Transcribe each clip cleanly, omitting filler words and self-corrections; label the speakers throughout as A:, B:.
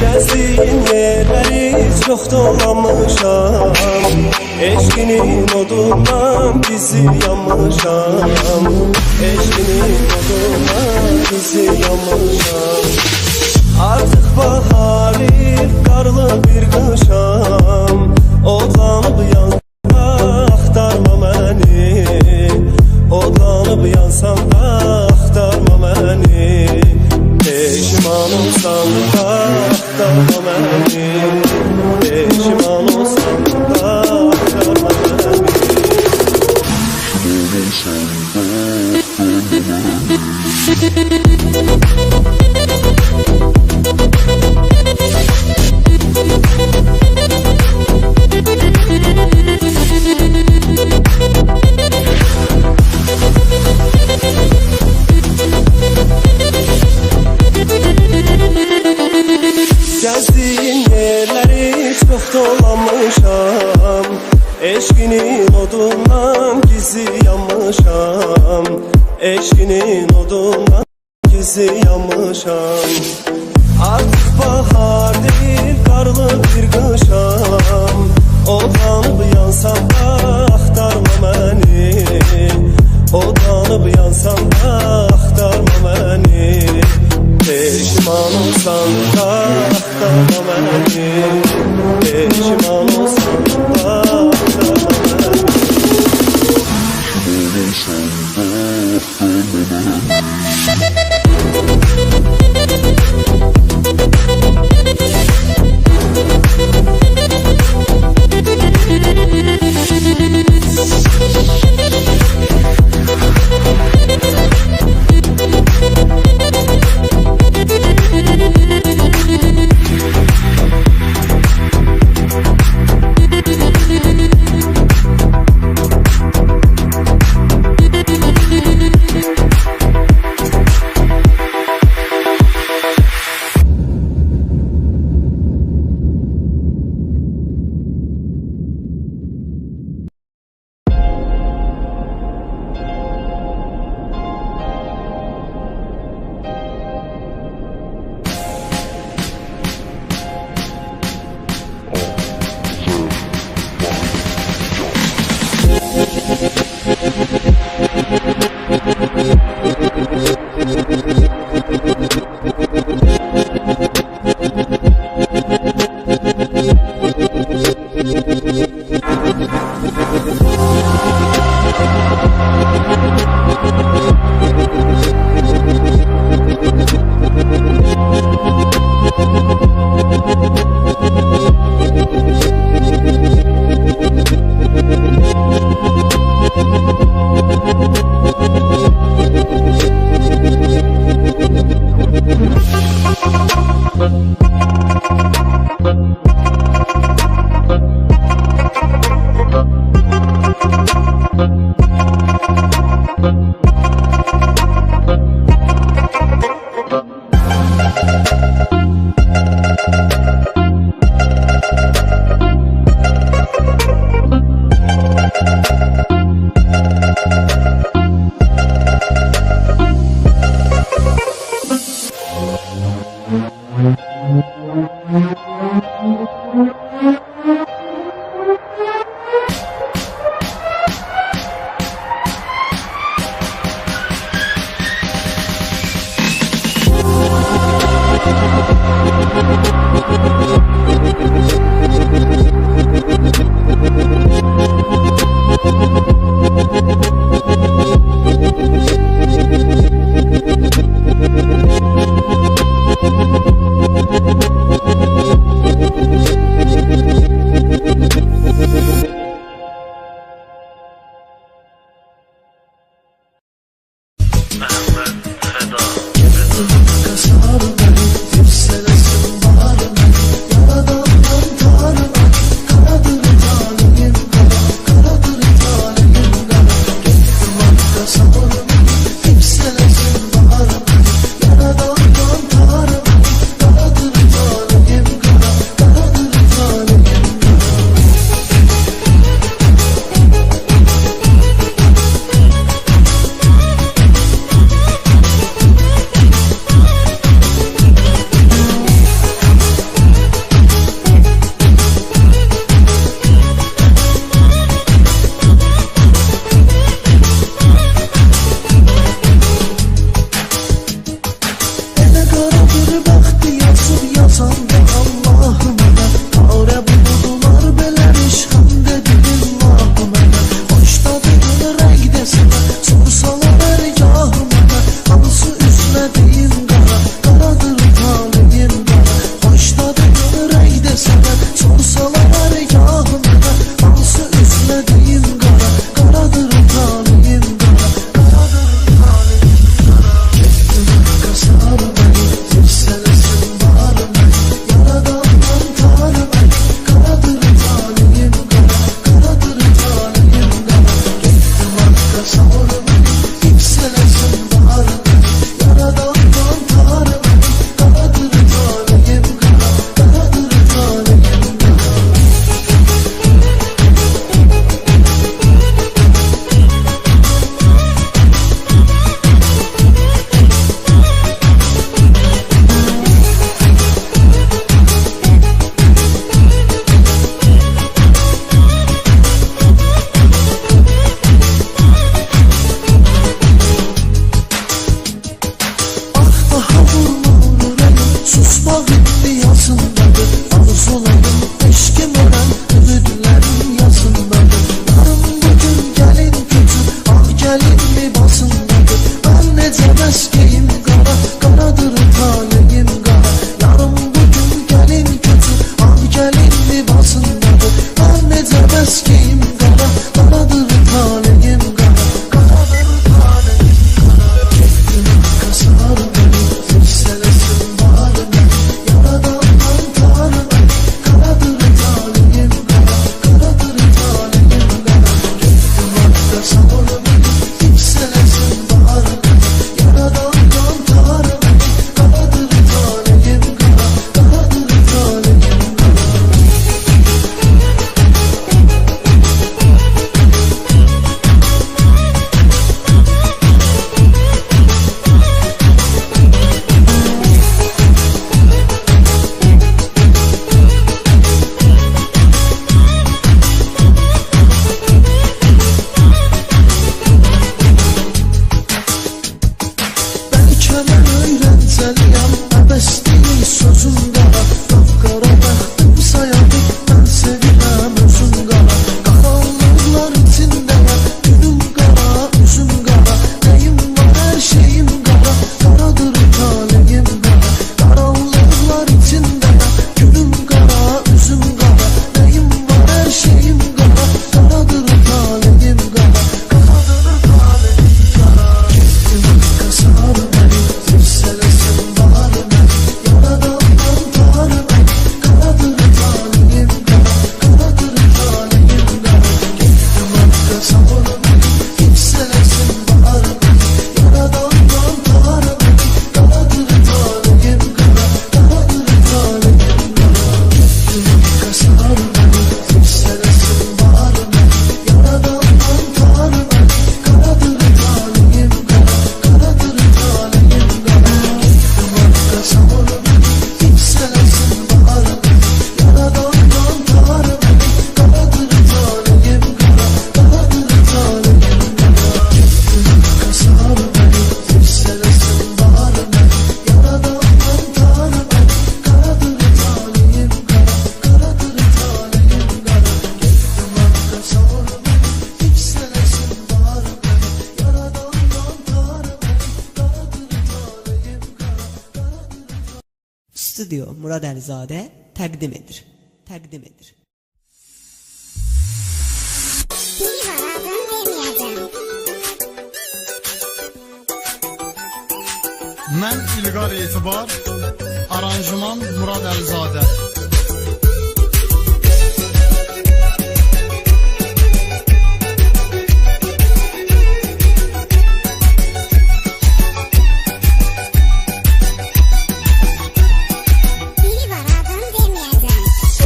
A: Gezdiğin yerleri çok dolanmışam, eşkinin odundan bizi yanmışam, eşkinin odundan bizi yanmışam. Artık baharı karlı bir kışam, odlanıp yansam axtarma məni, odlanıp yansam axtarma məni. Peşman olsan da axtarma məni, peşman olsan da axtarma məni. Gezdiğin yerleri çok dolanmışam, eşkinin odundan gizli yanmışam, eşkinin odundan gizli yanmışam. Artık bahar değil karlı bir kışam, odlanıp yansam da axtarma məni, odlanıp yansam da axtarma məni. Peşman olsan da axtarma məni, peşman olsan da axtarma məni.
B: Karadır Studio Murad Əlizadə təqdim edir.
C: Mən İlqar Etibar, aranjman Murad Əlizadə.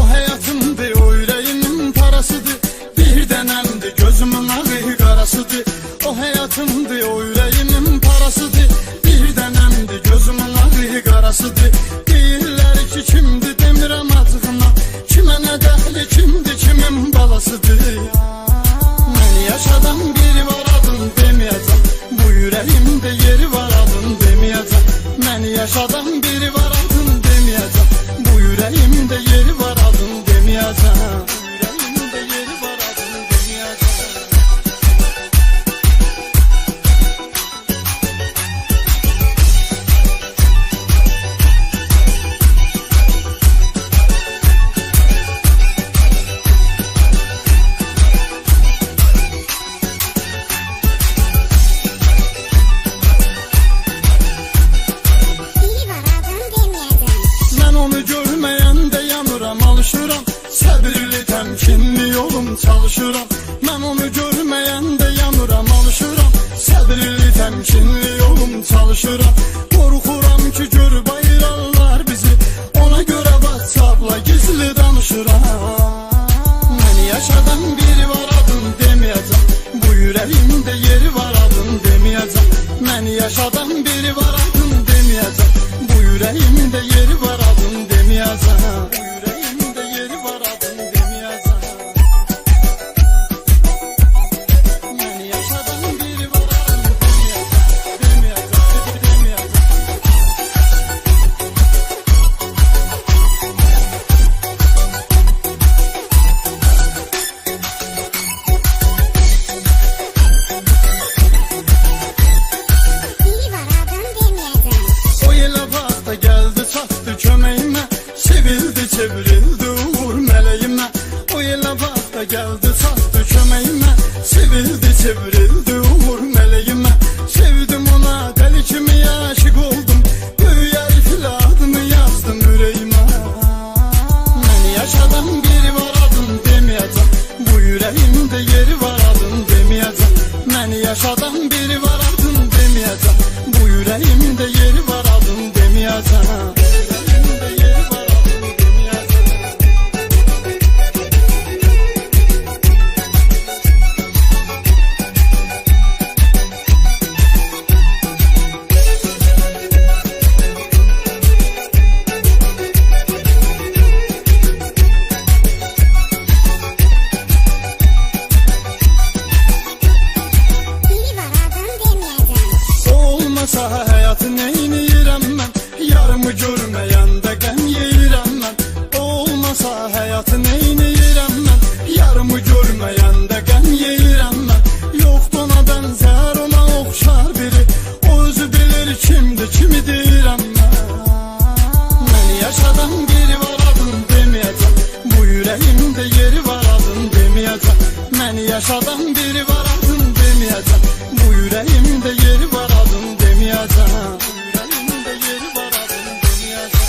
C: O həyatımdır, o ürəyimin parasıdır, bir dənəmdir, gözümün ağı qarasıdır. O həyatımdır, o ürəyimin parasıdır, bir dənəmdir, gözümün ağı qarasıdır. Deyirlər ki, kimdir demirəm adığına, kimə nə dəxli, kimdir, kimin balasıdır. Mən yaşadan biri var adın deməyəcəm, bu ürəyimdə yeri var adın deməyəcəm. Mən yaşadan biri var adın deməyəcəm, bu ürəyimdə yeri var adın deməyəcəm. Ürəyimdə yeri var adın deməyəcəm. Mən onu görməyəndə yanıram, alışıram, səbirli, təmkinli yolum çalışıram. Mən onu görməyəndə yanıram, alışıram, səbirli, təmkinli yolum çalışıram. Qorxuram ki, görüb ayırarlar bizi, ona görə WhatsApp-la gizli danışıram. Mən yaşadan biri var adın deməyəcəm, bu ürəyimdə yeri var adın deməyəcəm. Mən yaşadan biri var adın deməyəcəm, bu ürəyimdə yeri var adın deməyəcəm. Bu ürəyimdə yeri var adın deməyəcəm. Mən yaşadan biri var adın deməyəcəm, deməyəcəm. O elə vaxta gəldi, çatdı köməyimə, sevildi, çevrildi uğur mələyimə. O elə vaxta gəldi, çatdı köməyimə, sevildi, çevrildi uğur mələyimə. Sevdim ona, dəli kimi aşıq oldum, böyük hərflə adını yazdım ürəyimə. Mən yaşadan biri var adın deməyəcəm, bu ürəyimdə yeri var adın deməyəcəm. Mən yaşadan biri var adın deməyəcəm, bu ürəyimdə yeri var adın deməyəcəm. Ürəyimdə yeri var adın deməyəcəm. Olmasa həyatı neyniyirəm mən, yarımı görməyəndə qəm yeyirəm mən. Olmasa həyatı neyniyirəm mən, yarımı görməyəndə qəm yeyirəm mən. Yoxdur ona bənzər, ona oxşar biri, o özü bilir kimdir, kimi deyirəm mən. Mən yaşadan biri var adın deməyəcəm, bu ürəyimdə yeri var adın deməyəcəm. Mən yaşadan biri var adın deməyəcəm, bu ürəyimdə yeri var adın deməyəcəm. Ürəyimdə yeri var adın deməyəcəm.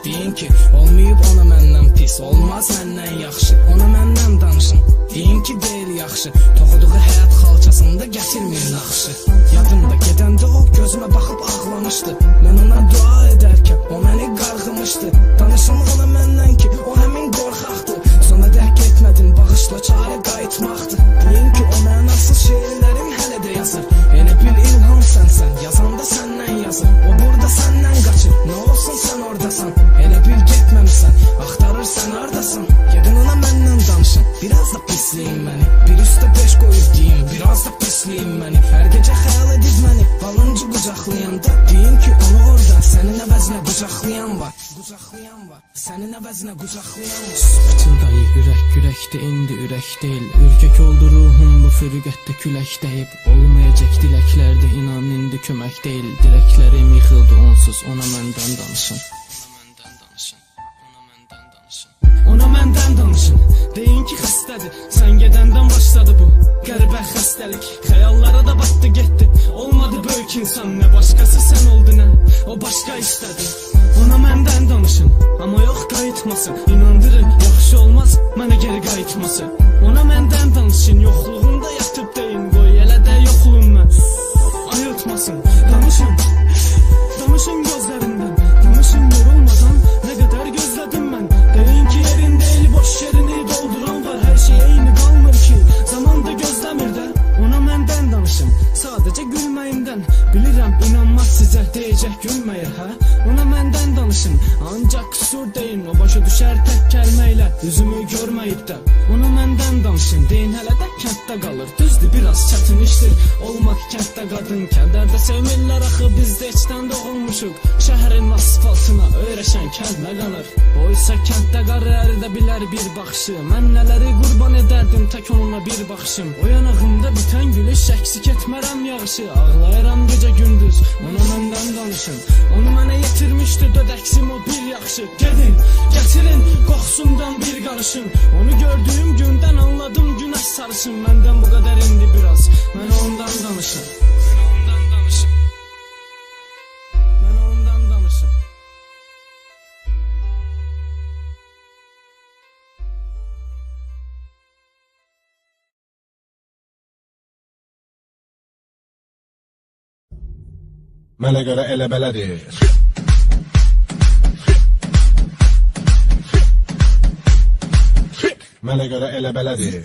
D: Deyin ki, olmayıb ona məndən pis, olmaz məndən yaxşı. Ona məndən danışın, deyin ki, deyil yaxşı. Toxuduğu həyat xalçasını yadımda gətirmir naxşı. Yadımda gedəndə o gözümə baxıb ağlamışdı. Mən ona dua edərkən o məni qarğımışdı. Danışın ona məndən ki o həmin qorxaqdı. Sonra dərk etmədim bağışla çarə qayıtmaqdır. Deyin ki o mənasız şeirlərim hələ də yazır. Elə bil ilham sənsən, yazanda səndən yazır. O burada səndən qaçır, nə olsun sən oradasan. Elə bil getməmsən, axtarırsan hardasan. Yəqin ona məndən danışın, biraz da pisləyin məni. Bir üstə 5 qoyub deyin, biraz da pisləyin məni. Hər gecə xəyal edib məni, balıncı qucaqlayanda deyin ki onu orada sənin əvəzinə qucaqlayan var. Qucaqlayan var, sənin əvəzinə qucaqlayan var. Bütün dayı ürək indi ürək deyil. Ürkək oldu ruhum bu fürqətdə külək deyib. Olmayacaq diləklərdə inan indi kömək deyil. Diləklərim yıxıldı onsuz, ona məndən danışın. Ona məndən danışın. Deyin ki xəstədir, sən gedəndən başladı bu qəribə xəstəlik. Xəyallara da batdı getdi, olmadı böyük insan. Nə başqası sən oldu nə, o başqa istədi. Ona məndən danışın, amma yox qayıtmasın. İnandırın, yaxşı olmaz mənə geri qayıtması. Ona məndən danışın, yoxluğunda yatıb deyin. Qoy elə də yoxluğum mən, ayırtmasın. Danışın, danışın gözlərindən. Danışın yorulmadan, nə qədər gözlədim mən. Deyin ki yerin deyil, boş yerini dolduran var. Hər şey eyni qalmır ki, zaman da gözləmir də. Ona məndən danışın, sadəcə gülməyimdən. Bilirəm inanmaz sizə, deyəcək gülməyir hə. Ona məndən danışın, ancaq qüsur deyin. O başa düşər tək kəlməylə, üzümü görməyib də. Ona məndən danışın, deyin hələ də kənddə qalır. Düzdür biraz çətin işdir, olmaq kənddə qadın. Kədərdə sevmirlər axı, biz də içdən doğulmuşuq. Şəhərin asfaltına öyrəşən kəlmə qanır. O isə kənddə qarı əridə bilər bir baxışı. Mən nələri qurban edərdim tək onunla bir baxışım. O yanağımda bitən gülüş, əksik etmərəm yağışı. Ağlayıram gecə gündüz, ona məndən danışın. Onu mənə yetirmişdi dödəksim o bir yaxşı. Gedin, gətirin, qoxusundan bir qarışın. Onu gördüyüm gündən anladım günəş sarışın. Məndən bu qədər indi biraz, mənə ondan danışın. Mənə ondan danışın.
E: Mənə görə elə belədir. Mənə görə elə belədir.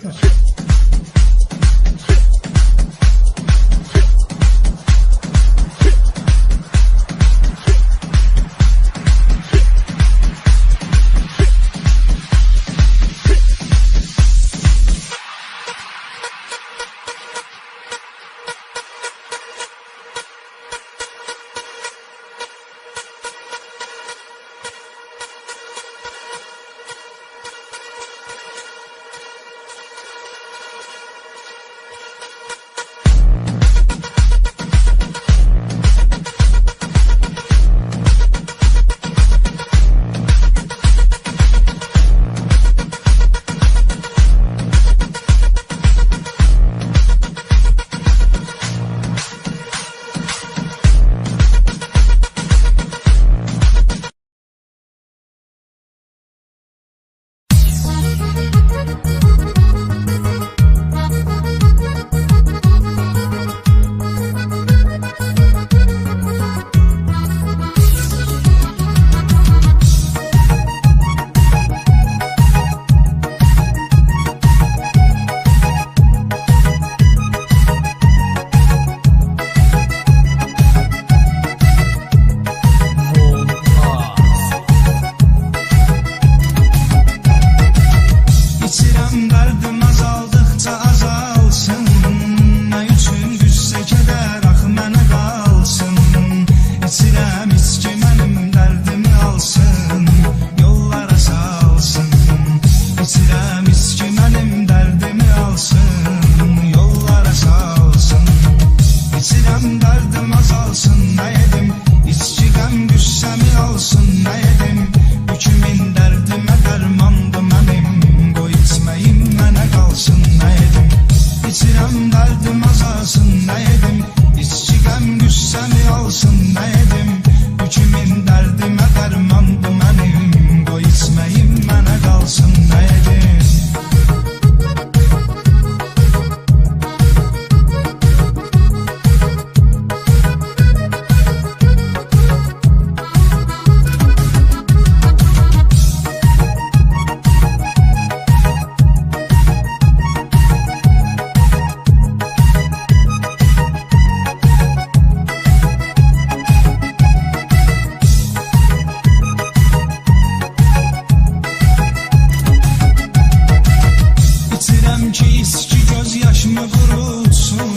F: göz yaşımı kurutsun.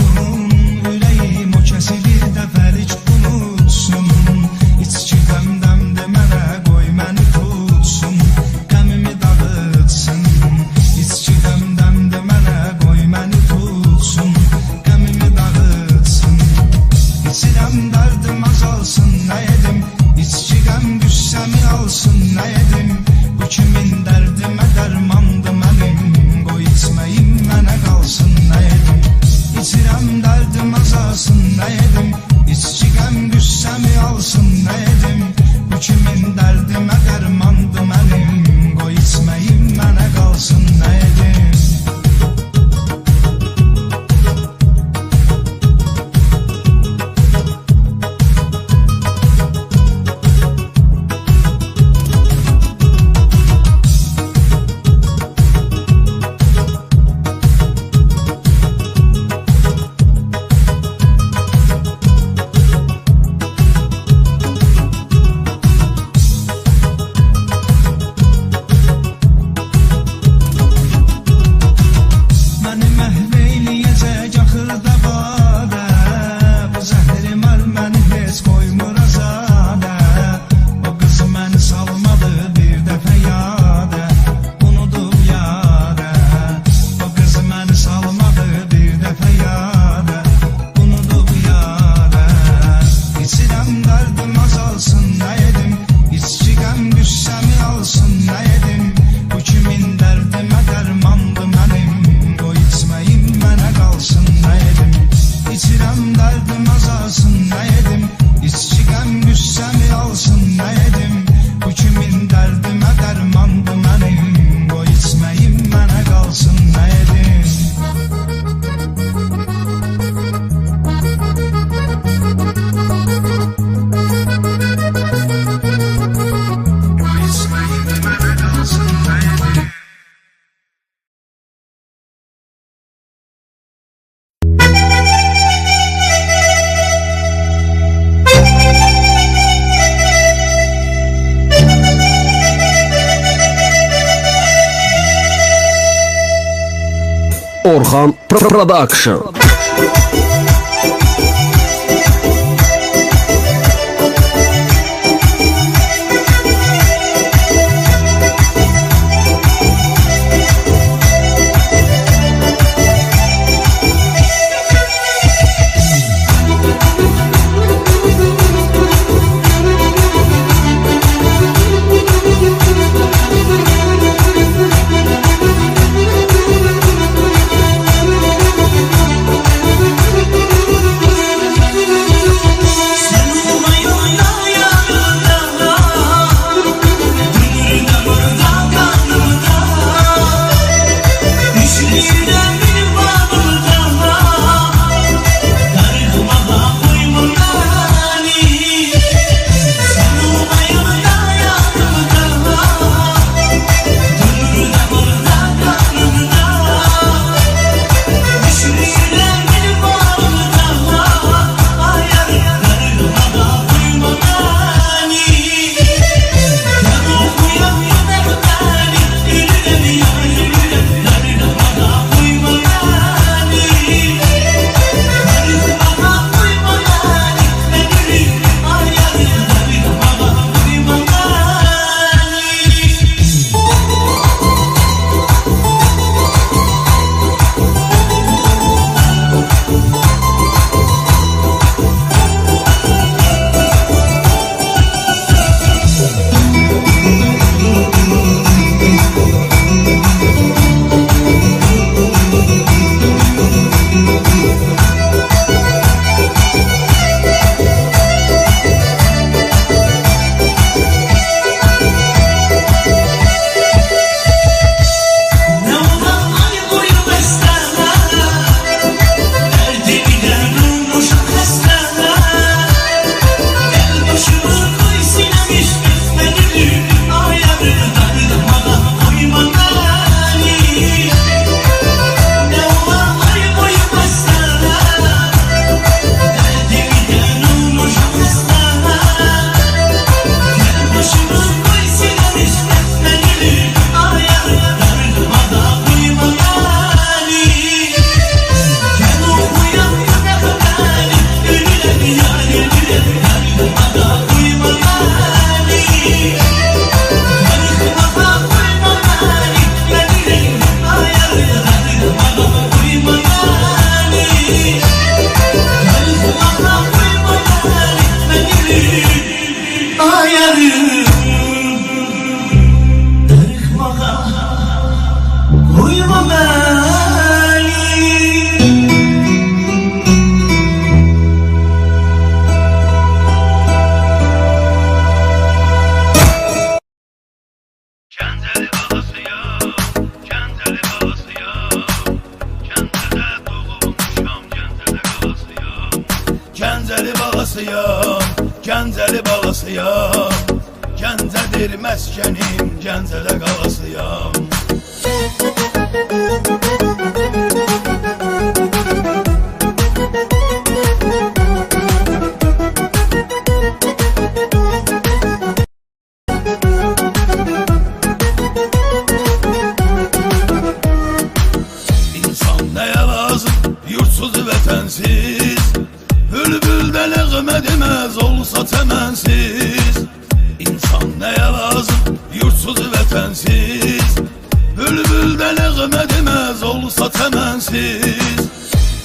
F: Ürəyim o kəsi bir dəfəlik unutsun. İçki qəmdəm demələ qoy məni tutsun. Qəmimi dağıtsın. İçki qəmdəm demələ qoy məni tutsun. Qəmimi dağıtsın. İçirəm dərdim azalsın, nə edim? İçki qəm qüssəmi alsın, nə edim? Bu kimin dərdimə dərmandı mənim? Qoy içməyim mənə qalsın, nə edim? İçirəm dərdim azalsın, nə edim? İçki qəm qüssəmi alsın, nə edim? Bu kimin dərdimə dərmandı mənim? Qoy içməyim mənə qalsın, nə edim? Məni məhv eyləyəcək axırda badə. Bu zəhrim əl məni heç qoymur azadə. O qız məni salmadı bir dəfə yadə. Unudub yadə. O qız məni salmadı bir dəfə yadə. Unudub yadə. İçirəm dərdim azalsın, nə edim? İçki qəm qüssəmi alsın, nə edim? Bu kimin dərdimə dərmandı mənim? Qoy içməyim mənə qalsın, nə edim? İçirəm dərdim azalsın, nə edim? İçki qəm qüssəmi alsın, nə edim? Bu kimin dərdimə dərmandı mənim? Qoy içməyim mənə qalsın, nə edim? Qoy içməyim mənə qalsın, nə edim?
G: Orhan Production.
H: balasıyam, Gəncəli balasıyam. Gəncədir məskənim, Gəncədə qalasıyam. İnsan nəyə lazım, yurtsuz vətənsiz, bülbüldə nəğmə deməz olsa çəmənsiz. İnsan nəyə lazım, yurtsuz vətənsiz, bülbüldə nəğmə deməz olsa çəmənsiz.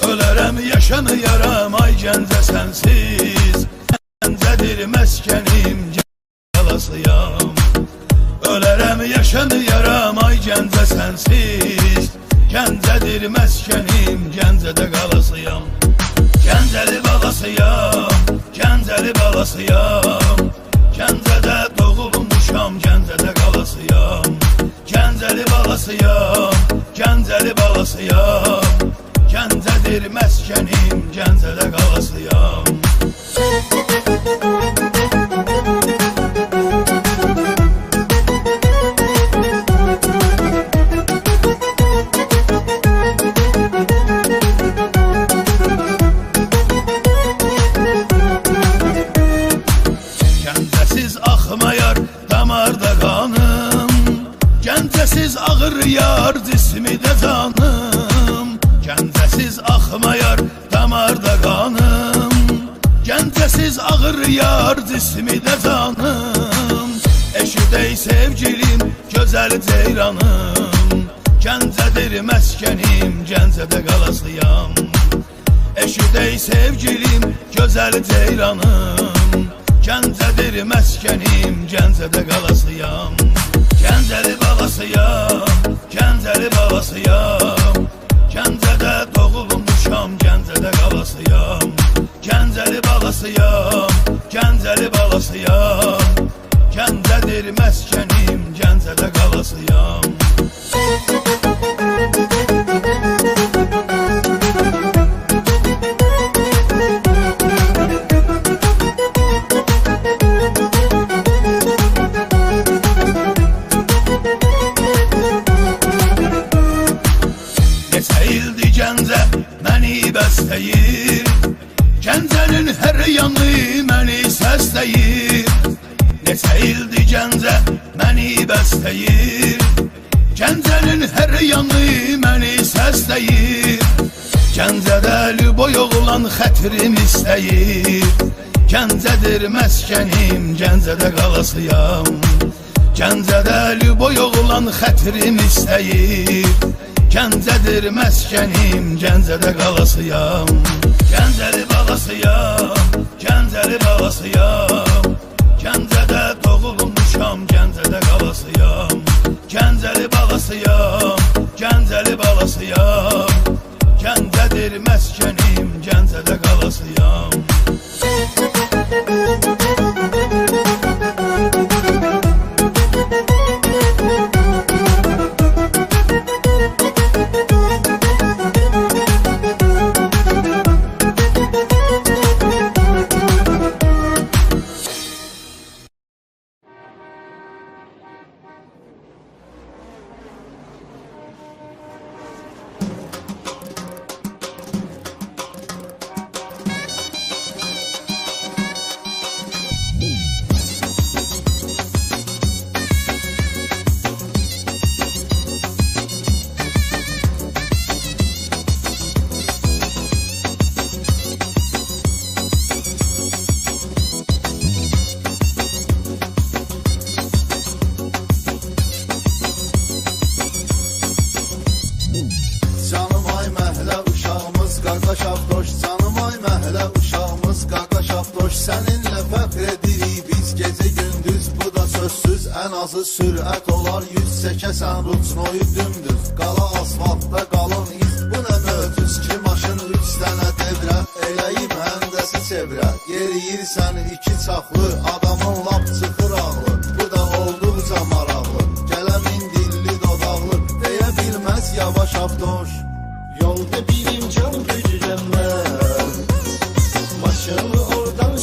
H: Ölərəm, yaşamayaram, ay Gəncə sənsiz. Gəncədir məskənim, Gəncə qalasıyam. Ölərəm, yaşamayaram, ay Gəncə sənsiz. Gəncədir məskənim, Gəncədə qalasıyam. Gəncəli balasıyam, Gəncəli balasıyam. Gəncədə doğulmuşam, Gəncədə qalasıyam. Gəncəli balasıyam, Gəncəli balasıyam. Gəncədir məskənim, Gəncədə qalasıyam. Gəncəsiz axmayar damarda qanım, Gəncəsiz ağır yar cismi də canım. Gəncəsiz axmayar damarda qanım, Gəncəsiz ağır yar cismi də canım. Eşidək sevgilim, gözəl ceyranım, Gəncədir məskənim, Gəncədə qalasıyam. Eşidək sevgilim, gözəl ceyranım, Gəncədir məskənim, Gəncədə qalasıyam. Gəncəli balasıyam, Gəncəli balasıyam. Gəncədə doğulmuşam, Gəncədə qalasıyam. Gəncəli balasıyam, Gəncəli balasıyam. Gəncədir məskənim, Gəncədə qalasıyam. Neçə ildi Gəncə məni bəstəyir, Gəncənin hər yanı məni səsləyir. Neçə ildi Gəncə məni bəstəyir, Gəncənin hər yanı məni səsləyir. Gəncədə lüboy oğlan xətrim istəyir, Gəncədir məskənim, Gəncədə qalasıyam. Gəncədə lüboy oğlan xətrim istəyir, Gəncədir məskənim, Gəncədə qalasıyam. Gəncəli balasıyam, Gəncəli balasıyam. Gəncədə doğulmuşam, Gəncədə qalasıyam. Gəncəli balasıyam, Gəncəli balasıyam. Gəncədir məskənim, Gəncədə qalasıyam.
I: azı sürət olar 100 çəkəsən ruçnoyu dümdüz qala asfaltda qalın iz bu nə möcüz ki maşın 3 dənə devrə eləyib həndəsi çevrə yeriyirsən 2 çaxlı adamın lap çıxır ağlı bu da olduqca maraqlı gələmin dilli dodaqlı deyə bilməz yavaş avtoş yolda birim can gücürəm mən maşını oradan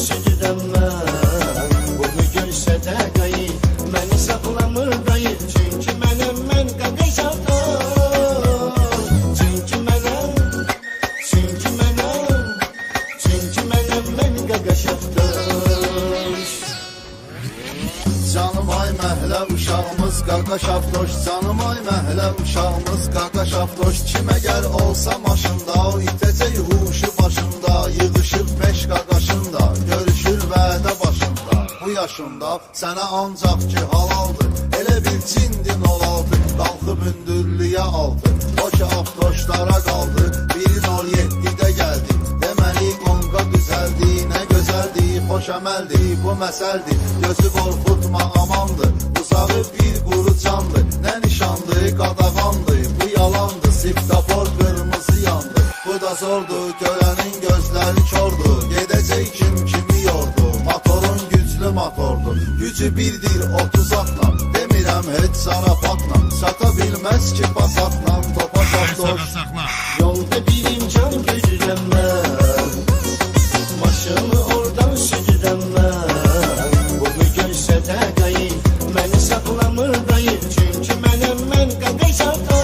I: qaqaş avtoş, canım ay məhlə uşağımız qaqaş avtoş. Kim əgər olsa maşında, o itəcək huşu başında, yığışır beş qaqaşında, görüşür vədə başında. Bu yaşında sənə ancaq ki halaldır, elə bir cindin olaldı, qalxıb ündürlüyə aldı. O ki avtoşlara qaldı, birin 07-də gəldi, deməli qonqa düzəldi, nə gözəldi, xoş əməldi, bu məsəldir, gözü qorxutma amandır. Uzağı bir quru candır, nə nişandı, qadağandı, bu yalandı, siftapor qırmızı yandı. Bu da zordu, görənin gözləri kordu, gedəcək kim kimi yordu, motorun güclü motordur, gücü birdir 30 atla, demirəm heç zarafatla, sata bilməz ki pasatla, topa şaftoş. Yolda birim can gücürəm mən, maşını oradan südürəm mən, bunu görsə də qayır, məni saxlamır dayır, çünki mənəm mən qaqaş avtoş.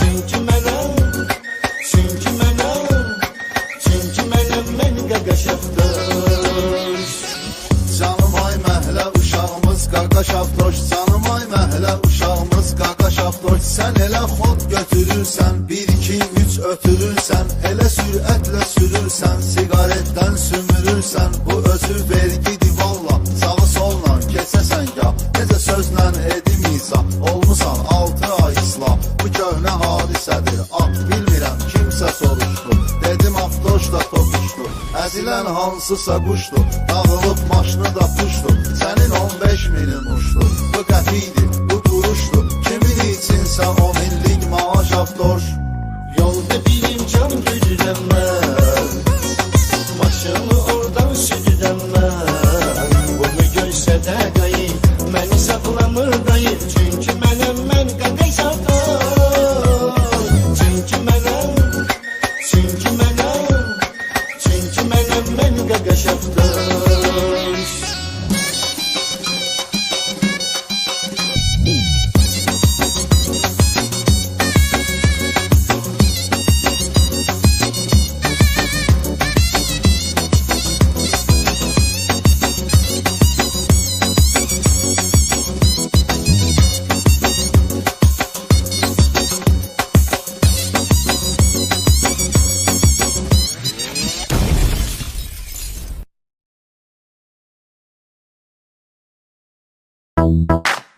I: Çünki mənəm mən qaqaş avtoş. Canım ay məhlə uşağımız qaqaş avtoş, canım ay məhlə uşağımız qaqaş avtoş. Sən elə xod götürürsən, 1-2-3 ötürürsən, elə sürətlə sürürsən, sigaretdən sümürürsən, bu özü vergidir valla, sağı solla keçəsən ya, necə sözlə edim izah, olmusan 6 ay islah, bu köhnə hadisədir, at bilmirəm kimsə soruşdu, dedim avtoş da topuşdu, əzilən hansısa quşdu, dağılıb maşını da puşdu, sənin 15 milin uçdu, bu qətidir, bu quruşdu, kimin içinsə 10 illik maaş avtoş. Yolda birim can gücürəm mən, maşını oradan südürəm mən, bunu görsə də qayır, məni saxlamır dayır, çünki mənəm mən qaqaş avtoş. Çünki mənəm mən qaqaş avtoş.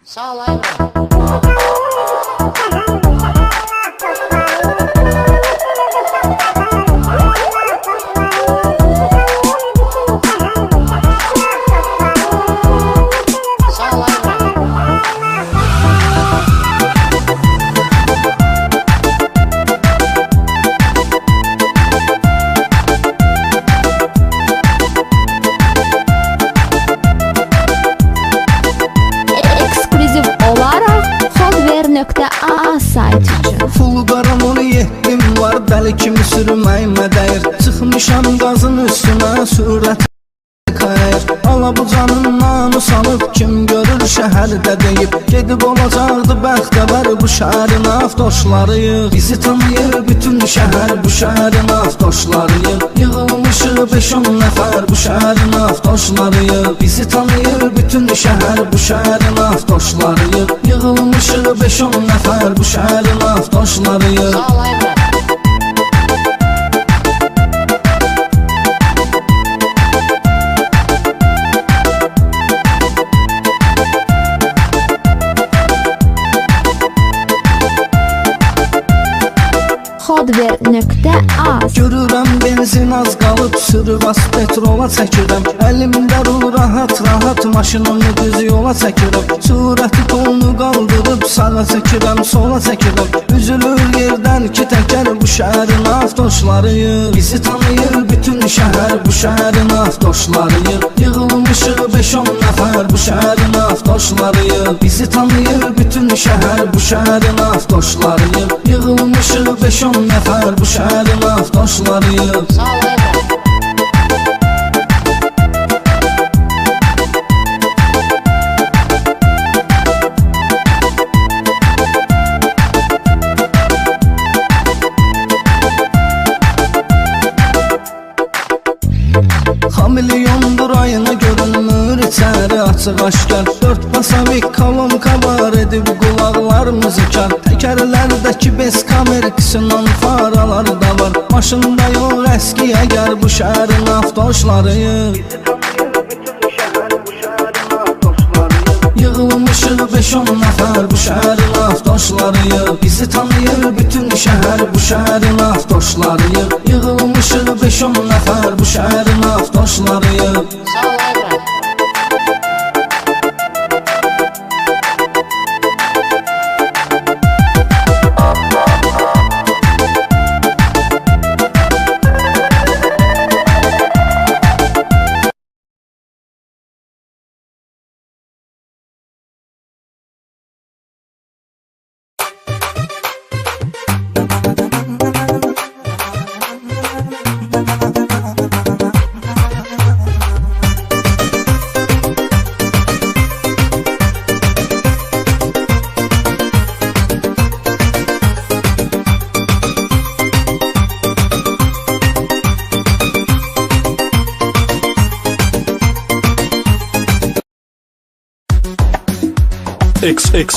J: Sağ olayım.
F: Full qaramonu yetdim var, bəli kimi sürməyimə dəyir, çıxmışam qazın üstünə, sürət kayır. Alabucanın nanı salıb, kim görür şəhərdə deyib, gedib olacaqdı bəxtəvər bu şəhərin avtoşları. Bizi tanıyır bütün şəhər, bu şəhərin avtoşları. Yığılmışıq 5-10 nəfər, bu şəhərin avtoşları. Bizi tanıyır bütün şəhər, bu şəhərin avtoşları. Yığılmışıq 5-10 nəfər, bu şəhərin avtoşları.
J: Sağ olayım.
K: Hardware.az
F: Görürəm benzin az qalıb, sürübas petrola çəkirəm, əlimdə rul rahat maşınımı düz yola çəkirəm, surəti kolunu qaldırıb sağa çəkirəm, sola çəkirəm, üzülür yerdən ki təkər bu şəhərin avtoşları. Bizi tanıyır bütün şəhər, bu şəhərin avtoşları. Yığılmışıq 5-10 nəfər, bu şəhərin avtoşları. Bizi tanıyır bütün şəhər, bu şəhərin avtoşları. Yığılmışıq 5-10 nəfər, bu şəhərin avtoşları.
J: Sağ olayım.
F: Milyondur ayına görünmür içəri açıq aşkar, 4 Masavik kolonka var edib qulaqlarımızı kar Təkərlərdəki bez kamer qısınan faralar da var Maşında yox əski əgər bu şəhərin avtoşları Yığılmışıq 5-10 nəfər bu şəhərin avtoşları Bizi tanıyır bütün şəhər bu şəhərin avtoşları Yığılmışıq 5-10 nəfər bu şəhərin avtoşları
J: Sağ ol ay bura.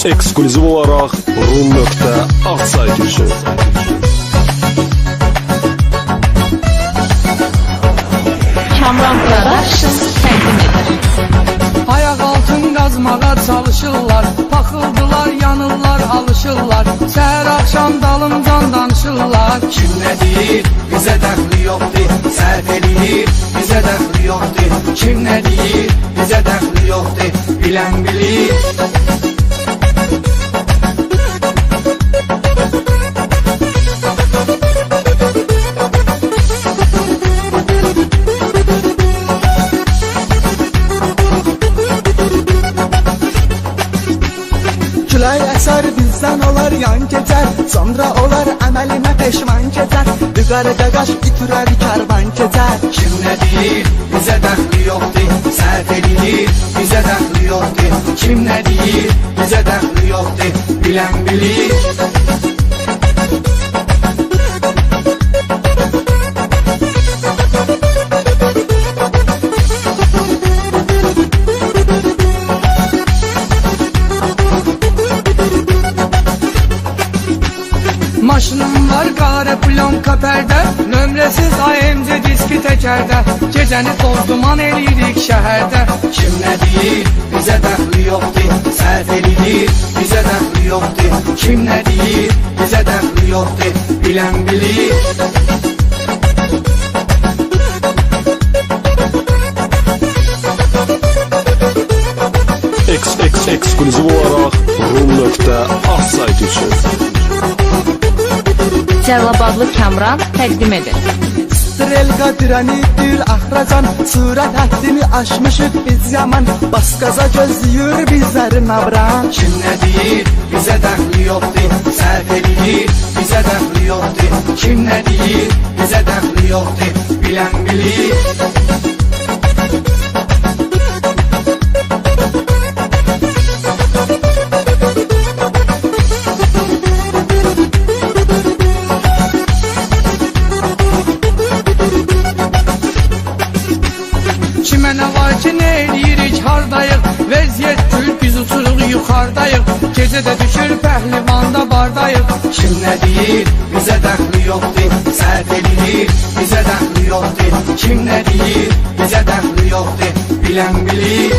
G: Eksklüziv olaraq Rum.az saytı üçün.
J: Kamran Production təqdim edir.
D: Ayaq altın qazmağa çalışırlar, paxıldılar, yanırlar, alışırlar. Səhər axşam dalımcan danışırlar.
C: Kim nə deyir, bizə dəxli yoxdur. Səhv eləyir, bizə dəxli yoxdur. Kim nə deyir, bizə dəxli yoxdur. Bilən bilir.
F: Külək əsər bizdən olar yan keçər Sonra olar əməlimə peşman keçər Vüqarı qaqaş itirər karvan keçər
C: Kim nə deyir, bizə dəxli yoxdur. Səhv eləyir, bizə dəxli yoxdur. Kim nə deyir, bizə dəxli yoxdur. Bilən bilir.
D: Maşınım var qara plonka pərdə Nömrəsiz AMC diski təkərdə Gecəni toz duman eləyirik şəhərdə
C: Kim nə deyir, bizə dəxli yoxdur. Səhv eləyir, bizə dəxli yoxdur. Kim nə deyir, bizə dəxli yoxdur. Bilən bilir.
G: Eksklüziv olaraq Rum.az saytı üçün.
J: Cəlilabadlı Kamran təqdim edir.
F: Strelka direnidir ahracan Sürət həddini aşmışıq biz yaman Bas qaza gözləyir bizlərin abran
C: Kim nə deyir, bizə dəxli yoxdur. Səhv eləyir, bizə dəxli yoxdur. Kim nə deyir, bizə dəxli yoxdur. Bilən bilir.
D: Kimə nə var ki, nə eləyirik, hardayıq Vəziyyət gül, biz uçuruq yuxardayıq Gecədə düşür pəhlimanda bardayıq
C: Kim nə deyir, bizə dəxli yoxdur. Səhv eləyir, bizə dəxli yoxdur. Kim nə deyir, bizə dəxli yoxdur. Bilən bilir.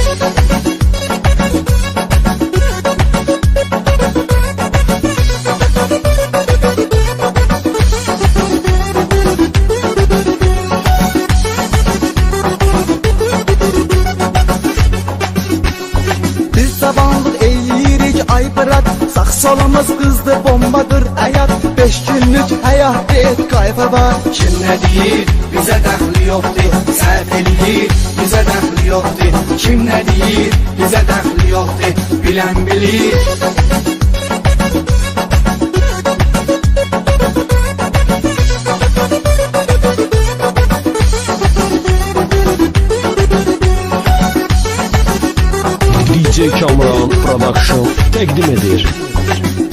F: Biz zavallı eyirik ay bırak Sağ solumuz qızdı bombadır həyat 5 günlük həyat et qayfa var
C: Kim nə deyir, bizə dəxli yoxdur. Səhv eləyir, bizə dəxli yoxdur. Kim nə deyir, bizə dəxli yoxdur. Bilən bilir.
G: DJ Kamran Production təqdim edir.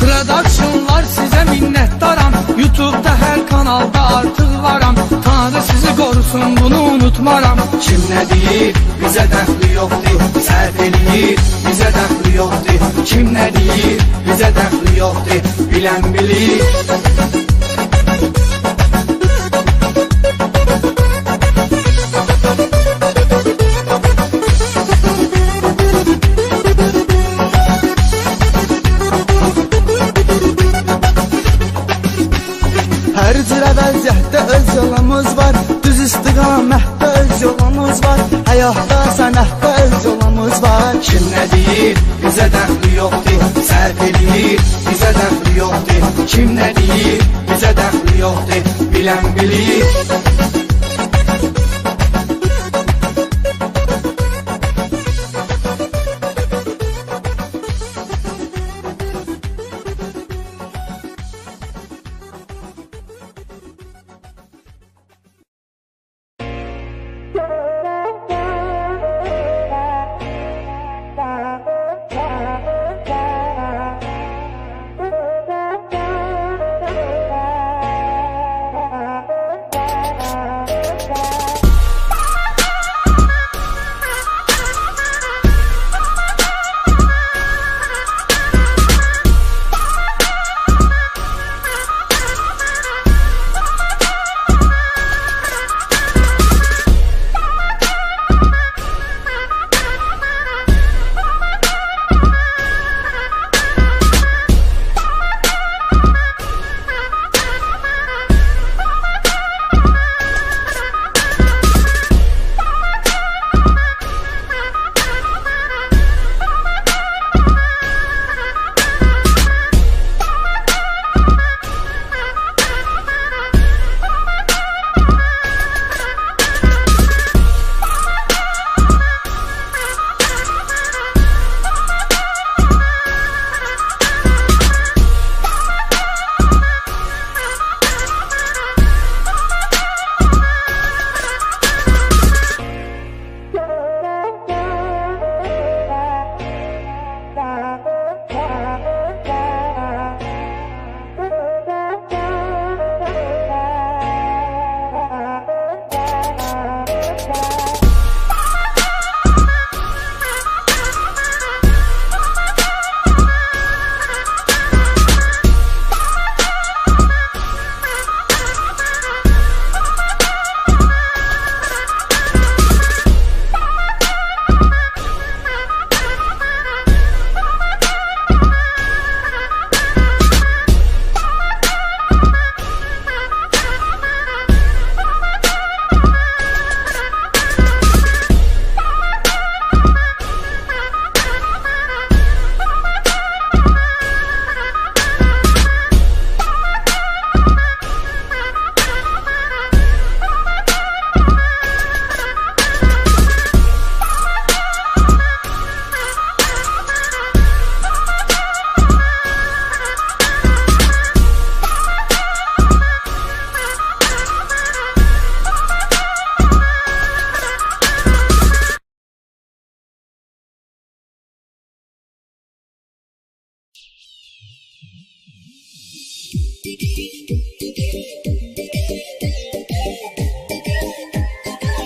D: Productionlar sizə minnətdaram YouTube'da hər kanal halda artıq varam. Tanrı sizi qorusun, bunu unutmaram.
K: Kim nə deyir, bizə dəxli yoxdur. Səhv eləyir, bizə dəxli yoxdur. Kim nə deyir, bizə dəxli yoxdur. Bilən bilir.
C: Hər cürə vəziyyətdə öz yolumuz var. Düz istiqamətdə öz yolumuz var. Həyatda, sənətdə öz yolumuz var.
K: Kim nə deyir, bizə dəxli yoxdur. Səhv eləyir, bizə dəxli yoxdur. Kim nə deyir, bizə dəxli yoxdur. Bilən bilir.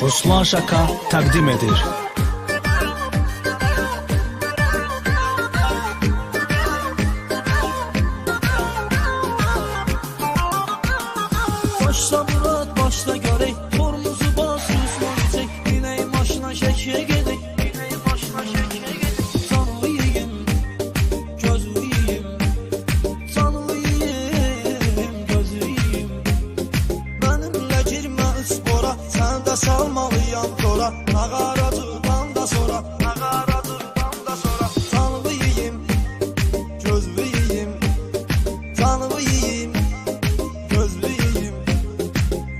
F: Ruslan Şaka təqdim edir.
A: Başla Murad, başla görək. Tormuzu bas, yüzünü çək. Binək maşına şəkiyə gedək. Canı yiyim, gözü yiyim. Canı yiyim, gözü yiyim. Mənimlə girmə üç bora, sən də salmalıyam tora. Nağaradıdan da sonra, nağaradıdan da sonra. Canı yiyim, gözü yiyim. Canı yiyim, gözü yiyim.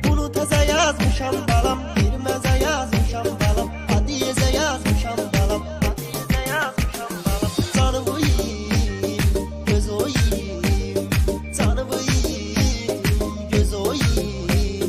A: Bunu təzə yazmışam balam, bir məzə yazmışam balam. Hadiyezə yazmışam balam, hadiyezə yazmışam balam. Canımı yiyim, göz o yiyim. Canımı yiyim, göz o yiyim.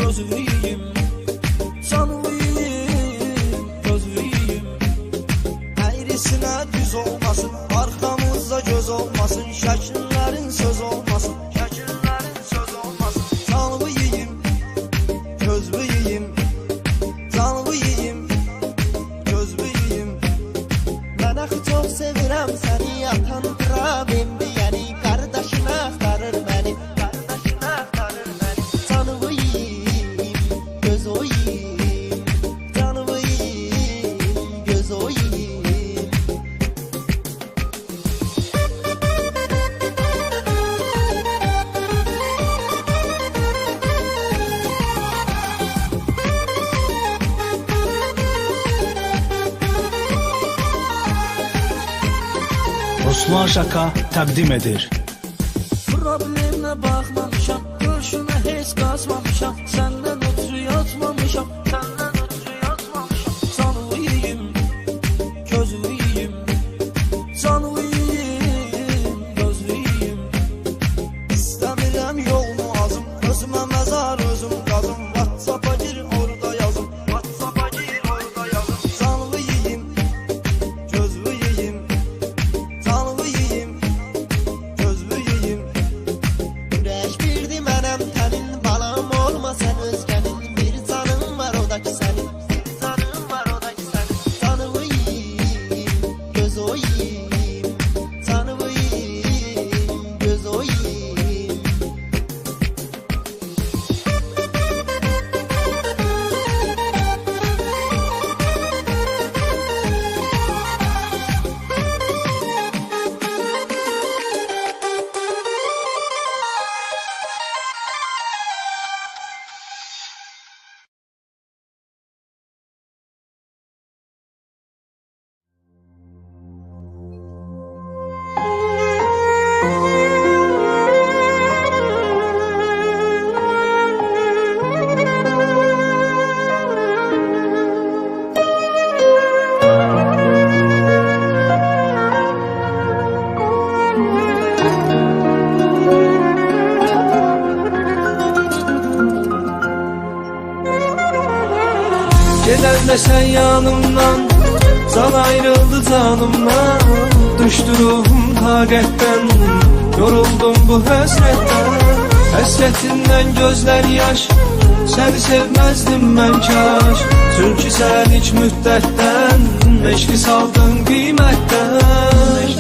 A: gözlüyüm, canlıyım, gözlüyüm. Eğrisine düz olmasın, arkamızda göz olmasın, şəkillərin söz olmasın, şəkillərin söz olmasın. Canlıyım, gözlüyüm, canlıyım, gözlüyüm. Mən axı çox sevirəm səni, yatandıra bimbi, yəni qardaşını axtarır məni, qardaşını axtarır məni. Canlıyım, gözlüyüm, canlıyım, gözlüyüm.
D: Ruslan Şaka təqdim edir.
A: Problemə baxmamışam, görüşünə heç qaçmamışam, səndən ötürü yatmamışam, səndən ötürü yatmamışam. Canlıyım, gözlüyüm, canlıyım, gözlüyüm. İstəmirəm yolunu azım, özümə məzar özüm qazım. WhatsApp-a gir orada yazım, WhatsApp-a gir orada yazım. Canlıyım, gözlüyüm, canlıyım, gözlüyüm. Ürək birdi mənəm tənin, balam olma sən özgənin. Bir canım var o da ki sənin, bir canım var o da ki sənin. Canlıyım, gözlüyüm, canlıyım, gözlüyüm.
K: Gedəndə sən yanımdan, can ayrıldı canımdan. Düşdü ruhum taqətdən, yoruldum bu həsrətdən. Həsrətindən gözlər yaş, səni sevməzdim mən kaş. Çünki sən ilk müddətdən eşqi saldın qiymətdən.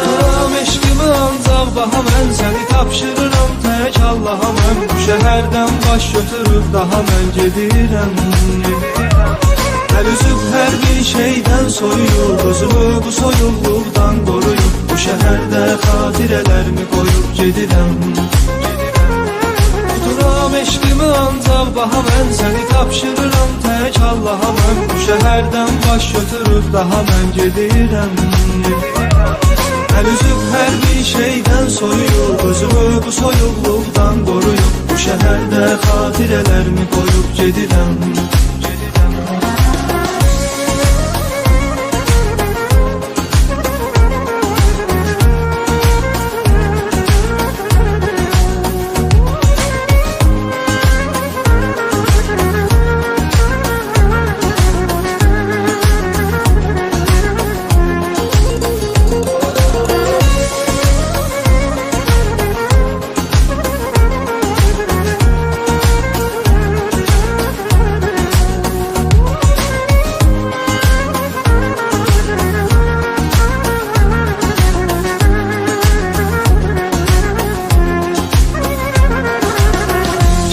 K: Tuturam eşqimi ancaq daha mən, səni tapşırıram tək Allaha mən. Bu şəhərdən baş götürüb daha mən gedirəm. Əl üzüb hər bir şeydən soyuyub, özümü bu soyuqluqdan qoruyub. Bu şəhərdə xatirələrimi qoyub gedirəm. Tuturam eşqimi ancaq daha mən, səni tapşırıram tək Allaha mən. Bu şəhərdən baş götürüb daha mən gedirəm. Əl üzüb hər bir şeydən soyuyub, özümü bu soyuqluqdan qoruyub. Bu şəhərdə xatirələrimi qoyub gedirəm.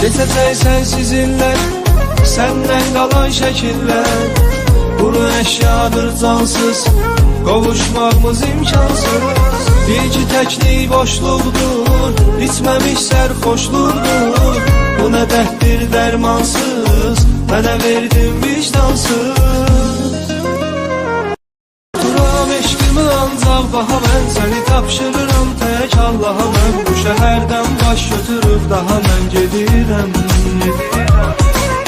K: Keçəcək sənsiz illər, səndən qalan şəkillər. Quru əşyadır cansız, qovuşmağımız imkansız. Bil ki təklik boşluqdur, içməmiş sərxoşluqdur. Bu nə dərddir dərmansız, mənə verdin vicdansız. Turam eşqimi ancaq baha mən, səni tapşırıram tək Allaha mən. Bu şəhərdən baş götürüb daha mən gedirəm.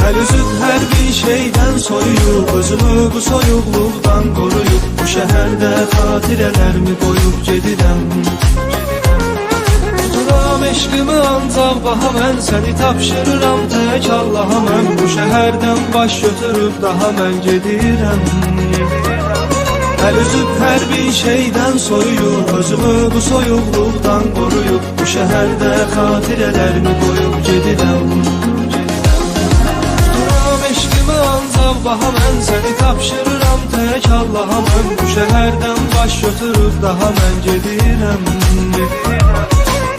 K: Əl üzüb hər bir şeydən soyuyub, özümü bu soyuqluqdan qoruyub. Bu şəhərdə xatirələrimi qoyub gedirəm. Tuturam eşqimi ancaq baha mən səni tapşırıram tək Allaha mən bu şəhərdən baş götürüb daha mən gedirəm. Əl üzüb hər bir şeydən soyuyub özümü bu soyuqluqdan qoruyub bu şəhərdə xatirələrimi qoyub gedirəm. Tuturam eşqimi ancaq baha mən səni tapşırıram tək Allaha mən bu şəhərdən baş götürüb daha mən gedirəm.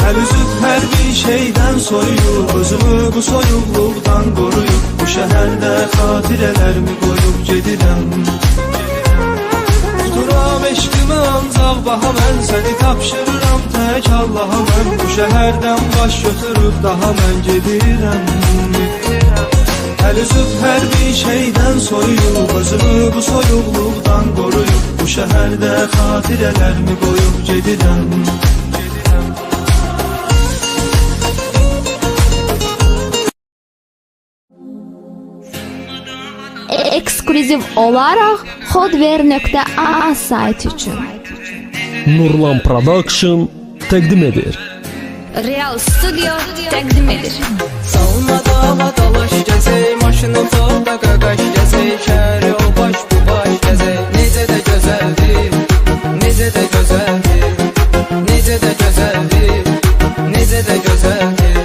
K: Əl üzüb hər bir şeydən soyuyub özümü bu soyuqluqdan qoruyub bu şəhərdə xatirələrimi qoyub gedirəm. Tuturam eşqimi ancaq baha mən səni tapşırıram tək Allaha mən bu şəhərdən baş götürüb daha mən gedirəm. Əl üzüb hər bir şeydən soyuyub özümü bu soyuqluqdan qoruyub bu şəhərdə xatirələrimi qoyub gedirəm.
L: Eksklüziv olaraq Xodver.aa sayti üçün
G: Nurlan Production təqdim edir.
L: Real Studio təqdim edir.
K: Salma dağa dalaş gəzək, maşını torda qaqaş gəzək, kəri o baş bu baş gəzək. Necə də gözəldir, necə də gözəldir, necə də gözəldir, necə də gözəldir.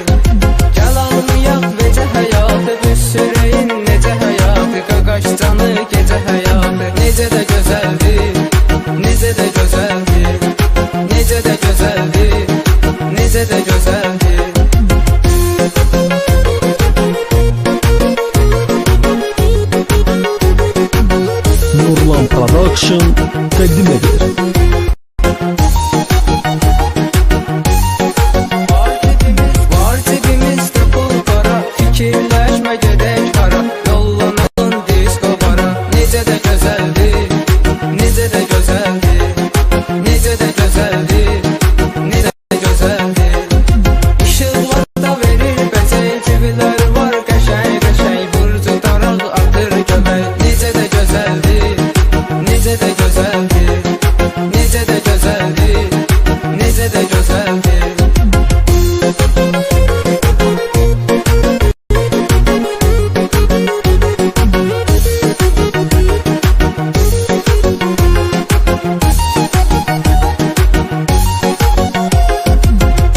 K: Gəl almayaq necə həyatı, bir sürəyin necə həyatı, qaqaş canı gecə həyatı. Necə də gözəldir, necə də gözəldir, necə də gözəldir, necə də gözəldir.
G: Nurlan Production təqdim edir.
K: Var cebimizdə pul para, fikirləşmə gedək hara, yollanalım diskobara. Necə də gözəldir, necə də gözəldir, necə də gözəldir, necə də gözəldir. İşıqlar da verir bəzək, ciblər var qəşəng qəşəng, burcu daraq artır göbək. Necə də gözəldir, necə də gözəldir, necə də gözəldir, necə də gözəldir.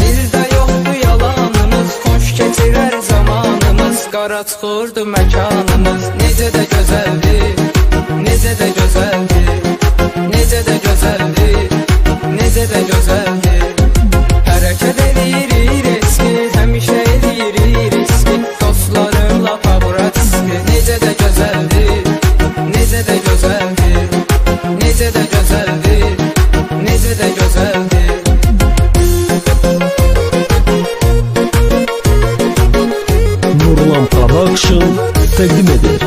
K: Dildə yoxdur yalanımız, xoş keçirər zamanımız, qara çıxırdı məkanımız. Necə də gözəldir, necə də gözəldir, necə də gözəldir, necə də gözəldir. Hərəkət edirik riski, həmişə edirik riski, dostlarımla pabura diski. Necə də gözəldir, necə də gözəldir, necə də gözəldir, necə də gözəldir.
G: Nurlan Production təqdim edir.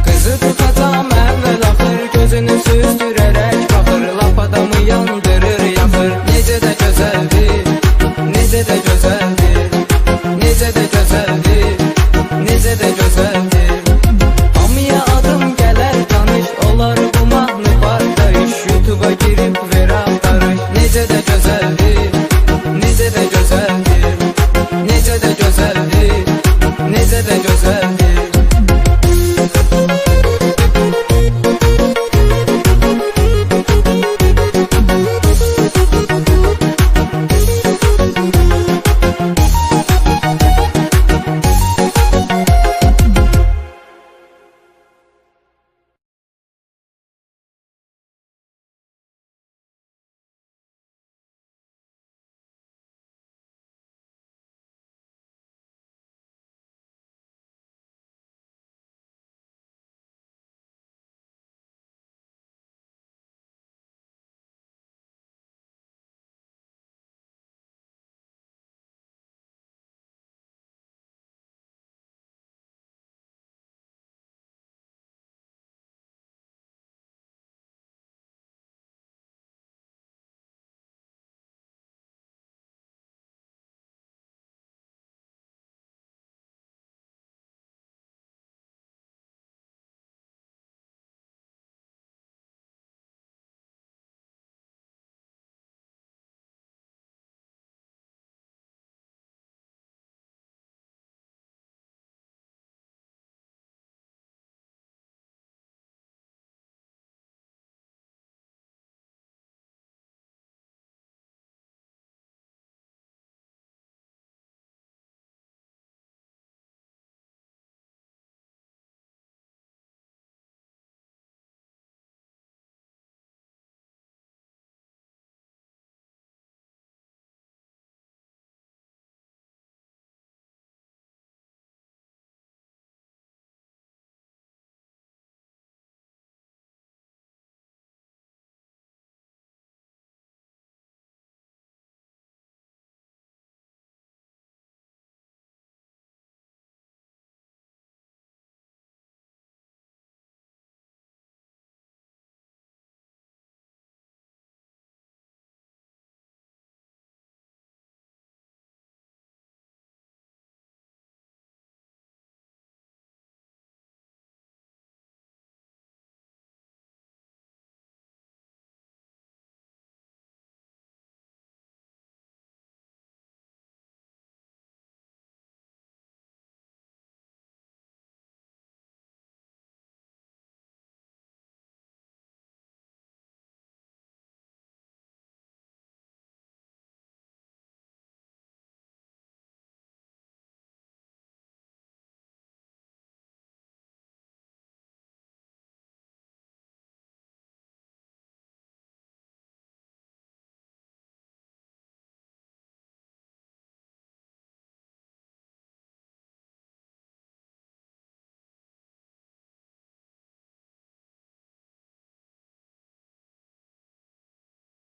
K: Qızı tutacam əvvəl axır, gözünü süzdürərək baxır, lap adamı yandırır yaxır. Necə də gözəldir, necə də gözəldir, necə də gözəldir, necə də gözəldir. Hamıya adım gələr tanış, olar bu mahnı partlayış, YouTube'a girib ver axtarış. Necə də